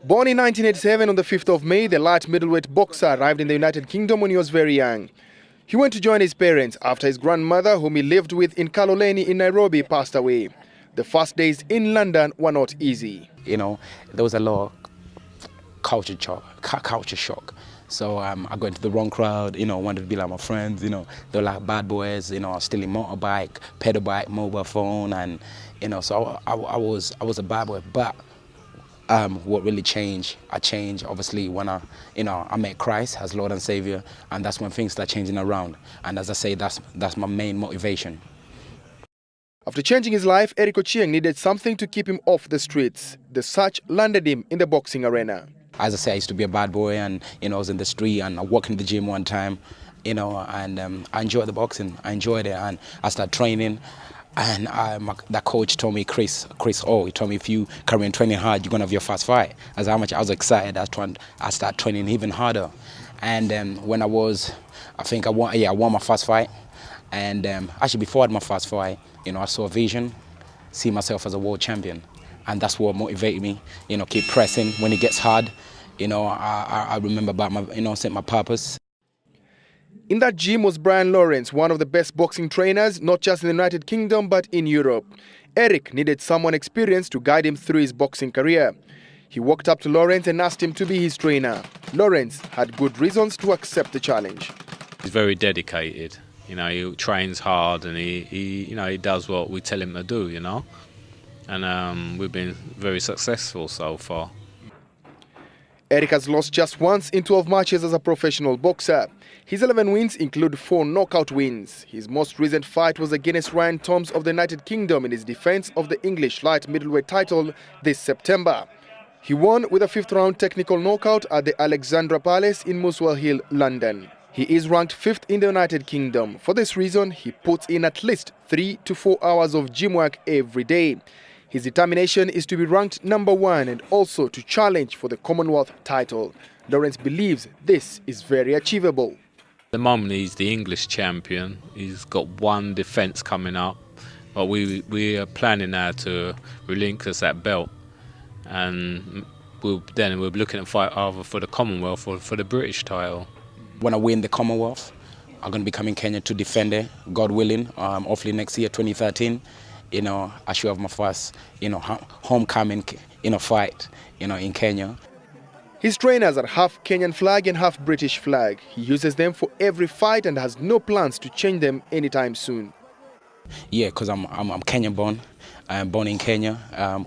Born in 1987 on the 5th of May, the light middleweight boxer arrived in the United Kingdom when he was very young. He went to join his parents after his grandmother, whom he lived with in Kaloleni in Nairobi, passed away. The first days in London were not easy. You know, there was a lot of culture shock. So I got into the wrong crowd, wanted to be like my friends, they were like bad boys, stealing motorbike, pedal bike, mobile phone, and, so I was a bad boy. But what really changed, I changed obviously when I met Christ as Lord and Savior, and that's when things start changing around. And as I say, that's my main motivation. After changing his life, Eric Ochieng needed something to keep him off the streets. The search landed him in the boxing arena. As I say, I used to be a bad boy, and I was in the street, and I walked in the gym one time, and I enjoyed the boxing. I enjoyed it, and I started training. And that coach told me, Chris, he told me, if you carry on training hard, you're gonna have your first fight. As how much I was excited, I started training even harder. And when I won my first fight. And actually before I had my first fight, I saw a vision, see myself as a world champion. And that's what motivated me, keep pressing when it gets hard. I remember about my purpose. In that gym was Brian Lawrence, one of the best boxing trainers, not just in the United Kingdom, but in Europe. Eric needed someone experienced to guide him through his boxing career. He walked up to Lawrence and asked him to be his trainer. Lawrence had good reasons to accept the challenge. He's very dedicated. He trains hard, and he does what we tell him to do, And we've been very successful so far. Eric has lost just once in 12 matches as a professional boxer. His 11 wins include 4 knockout wins. His most recent fight was against Ryan Toms of the United Kingdom in his defense of the English light middleweight title this September. He won with a 5th-round technical knockout at the Alexandra Palace in Muswell Hill, London. He is ranked 5th in the United Kingdom. For this reason, he puts in at least 3 to 4 hours of gym work every day. His determination is to be ranked number 1 and also to challenge for the Commonwealth title. Lawrence believes this is very achievable. At the moment, he's the English champion. He's got one defence coming up, but we are planning now to relinquish that belt, and we're looking at fight either for the Commonwealth or for the British title. When I win the Commonwealth, I'm going to be coming Kenya to defend it, God willing. Hopefully next year, 2013. I should have my first, homecoming, fight, in Kenya. His trainers are half Kenyan flag and half British flag. He uses them for every fight and has no plans to change them anytime soon. Yeah, because I'm Kenyan born. I'm born in Kenya,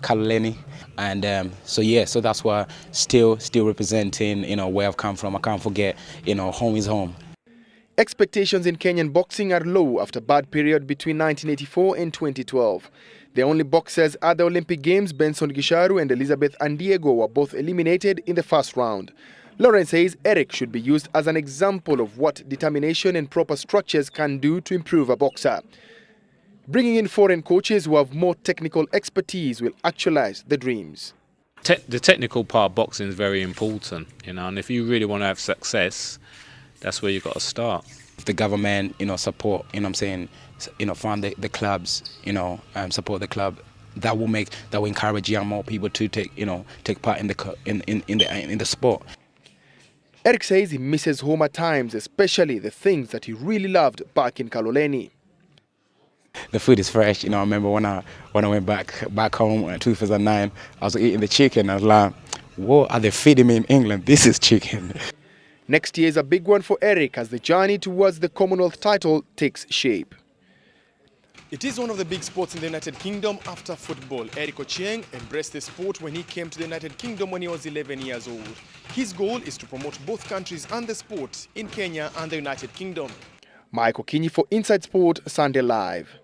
Kaloleni, and so that's why still representing, where I've come from. I can't forget, home is home. Expectations in Kenyan boxing are low after a bad period between 1984 and 2012. The only boxers at the Olympic Games, Benson Gisharu and Elizabeth Andiego, were both eliminated in the first round. Lawrence says Eric should be used as an example of what determination and proper structures can do to improve a boxer. Bringing in foreign coaches who have more technical expertise will actualize the dreams. The technical part of boxing is very important, and if you really want to have success, that's where you've got to start. If the government, support, fund the clubs, support the club, that will encourage more people to take part in the sport. Eric says he misses home at times, especially the things that he really loved back in Kaloleni. The food is fresh. I remember when I went back home in 2009, I was eating the chicken. I was like, what are they feeding me in England? This is chicken. Next year is a big one for Eric as the journey towards the Commonwealth title takes shape. It is one of the big sports in the United Kingdom after football. Eric Ochieng embraced the sport when he came to the United Kingdom when he was 11 years old. His goal is to promote both countries and the sport in Kenya and the United Kingdom. Mike Okinyi for Inside Sport, Sunday Live.